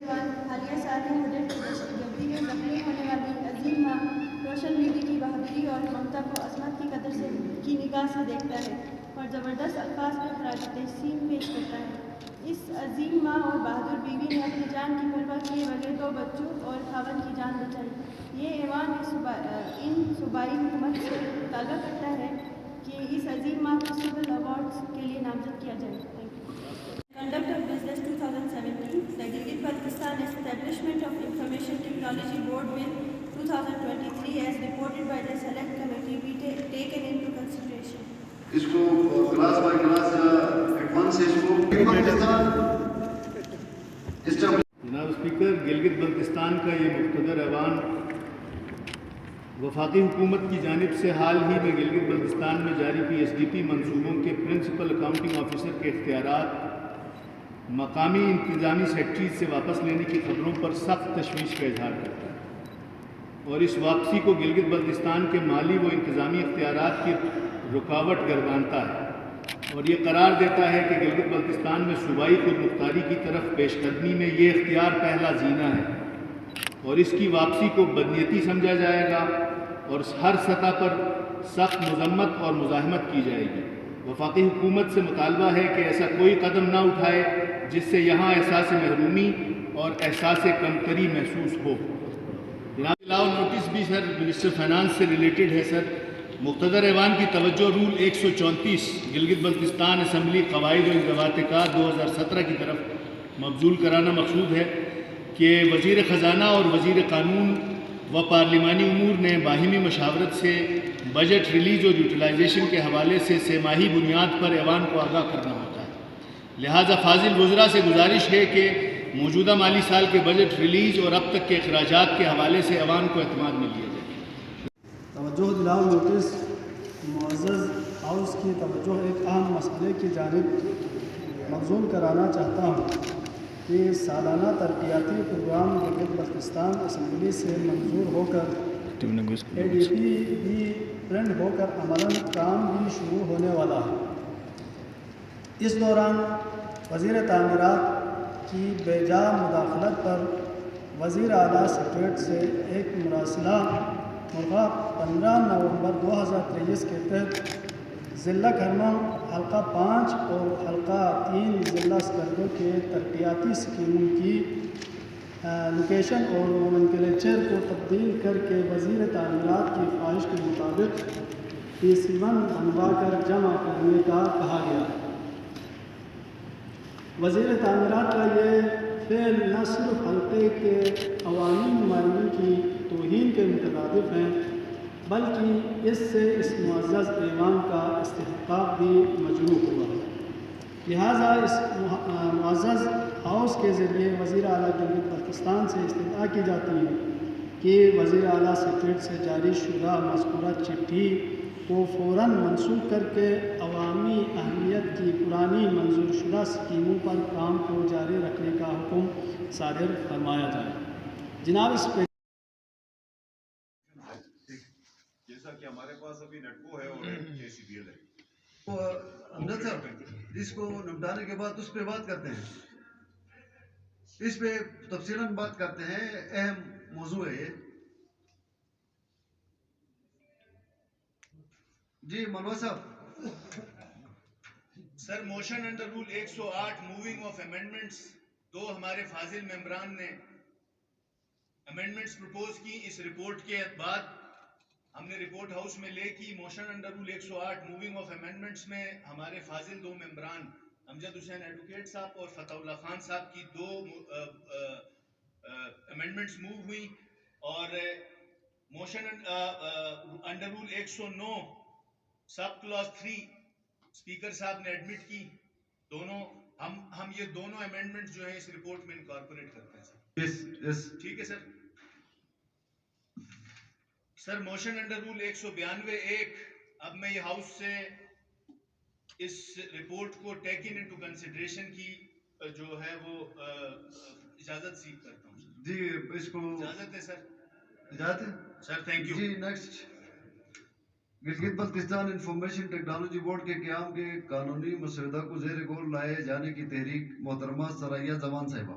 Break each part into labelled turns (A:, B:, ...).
A: حالیہ سال میں مدد دہشت گردی میں زخمی ہونے والی عظیم ماں روشن بیوی کی بہادری اور ممتا کو عصمت کی قدر سے کی نگاہ سے دیکھتا ہے اور زبردست الفاظ میں خراج تحسین پیش کرتا ہے۔ اس عظیم ماں اور بہادر بیوی نے اپنی جان کی پرواہ کیے بغیر 2 بچوں اور خاوند کی جان بچائی۔ یہ ایوان ان صوبائی حکومت سے مطالبہ کرتا ہے کہ اس عظیم ماں کو سول ایوارڈز کے لیے نامزد کیا جائے۔ Conduct of Business 2017, the Gilgit-Baltistan Establishment of Information Technology Board Bill 2023 as reported by the Select Committee be taken into consideration.
B: اس کو کلاس بائی کلاس ایڈوانس اس کو
C: جناب اسپیکر، گلگت بلتستان کا یہ مقتدر ایوان وفاقی حکومت کی جانب سے حال ہی میں گلگت بلتستان میں جاری PSDP منصوبوں کے پرنسپل اکاؤنٹنگ آفیسر کے اختیارات مقامی انتظامی سیکٹریز سے واپس لینے کی خبروں پر سخت تشویش کا اظہار کرتا ہے اور اس واپسی کو گلگت بلتستان کے مالی و انتظامی اختیارات کی رکاوٹ گردانتا ہے اور یہ قرار دیتا ہے کہ گلگت بلتستان میں صوبائی خود مختاری کی طرف پیش قدمی میں یہ اختیار پہلا زینہ ہے اور اس کی واپسی کو بدنیتی سمجھا جائے گا اور ہر سطح پر سخت مذمت اور مزاحمت کی جائے گی۔ وفاقی حکومت سے مطالبہ ہے کہ ایسا کوئی قدم نہ اٹھائے جس سے یہاں احساس محرومی اور احساس کمتری محسوس ہو۔ جناب علاوہ نوٹس بھی سر منسٹر فائنانس سے ریلیٹڈ ہے۔ سر، مقتدر ایوان کی توجہ رول 134 گلگت بلتستان اسمبلی قواعد و انضباط کار 2017 کی طرف مبذول کرانا مقصود ہے کہ وزیر خزانہ اور وزیر قانون و پارلیمانی امور نے باہمی مشاورت سے بجٹ ریلیز اور یوٹیلائزیشن کے حوالے سے 3 ماہی بنیاد پر ایوان کو آگاہ کرنا ہوتا ہے۔ لہٰذا فاضل وزراء سے گزارش ہے کہ موجودہ مالی سال کے بجٹ ریلیز اور اب تک کے اخراجات کے حوالے سے ایوان کو اعتماد میں لیا جائے۔
D: توجہ دلاؤ نوٹس معزز ہاؤس کی توجہ ایک اہم مسئلے کی جانب مبذول کرانا چاہتا ہوں کہ سالانہ ترقیاتی پروگرام گلگت بلتستان اسمبلی سے منظور ہو کر ADP بھی پرنٹ ہو کر عملاً کام بھی شروع ہونے والا ہے۔ اس دوران وزیر تعمیرات کی بے جا مداخلت پر وزیر اعلیٰ سیکریٹریٹ سے ایک مراسلہ مرغہ 15 نومبر 2023 کے تحت ضلع کھرمم حلقہ 5 اور حلقہ 3 ضلع سکردو کے ترقیاتی اسکیموں کی لوکیشن اور نومنکلیچر کو تبدیل کر کے وزیر تعمیرات کی خواہش کے مطابق PC1 بنوا کر جمع کرنے کا کہا گیا۔ وزیر تعمیرات کا یہ فعل نہ صرف حلقے کے عوامی نمائندوں کی توہین کے مترادف ہیں بلکہ اس سے اس معزز ایوان کا استحقاق بھی مجروح ہوا ہے۔ لہٰذا اس معزز ہاؤس کے ذریعے وزیر اعلیٰ گلگت بلتستان سے استدعا کی جاتی ہے کہ وزیر اعلیٰ سیکریٹریٹ سے جاری شدہ مذکورہ چٹھی کو فوراً منسوخ کر کے عوامی اہمیت کی پرانی منظور شدہ اسکیموں پر کام کو جاری رکھنے کا حکم صادر فرمایا جائے۔ جناب اسپیکر،
B: جیسا کہ ہمارے پاس ابھی نٹکو ہے اور KCBL ہے، امجد صاحب اس کو نمٹانے کے بعد اس پہ بات کرتے ہیں، اس پہ تفصیلاً بات کرتے ہیں، اہم موضوع ہے یہ۔ جی ملوا صاحب۔
C: Sir, motion under rule 108 moving of amendments, 2 ہمارے فاضل ممبران نے امینڈمنٹس پروپوز کی۔ اس رپورٹ کے بعد ہم نے رپورٹ ہاؤس میں لے کی۔ Motion under rule 108 moving of amendments میں ہمارے فاضل 2 ممبران امجد حسین ایڈوکیٹ صاحب اور فتح اللہ خان صاحب کی 2 امینڈمنٹس موو ہوئی اور motion under role 109 sub class 3 speaker صاحب نے ایڈمٹ کی۔ دونوں ہم یہ دونوں امینڈمنٹ جو ہیں اس رپورٹ میں انکارپوریٹ کرتے ہیں سر۔ ٹھیک ہے سر۔ سر، موشن انڈر رول 192(1) اب میں یہ ہاؤس سے اس رپورٹ کو ٹیکن انٹو کنسیڈریشن کی جو ہے وہ اجازت سیکھ کرتا ہوں۔
B: جی اس کو
C: اجازت ہے سر؟
B: اجازت ہے
C: سر، تھینک یو۔
B: جی next, Gilgit Baltistan information technology board کے قیام کے قانونی مسودہ کو زیر غور لائے جانے کی تحریک محترمہ ثریا زمان صاحبہ۔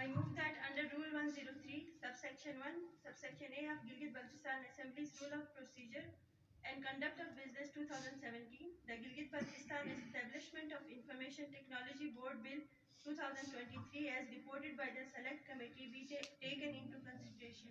A: I move that under Rule 103, subsection 1, subsection A of Gilgit-Baltistan Assembly's Rule of Procedure and Conduct of Business 2017, the Gilgit-Baltistan Establishment of Information Technology Board Bill 2023 as reported by the Select Committee be taken into consideration.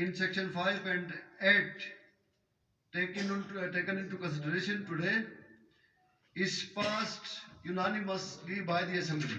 B: in section 5 and 8 taken into consideration today is passed unanimously by the assembly.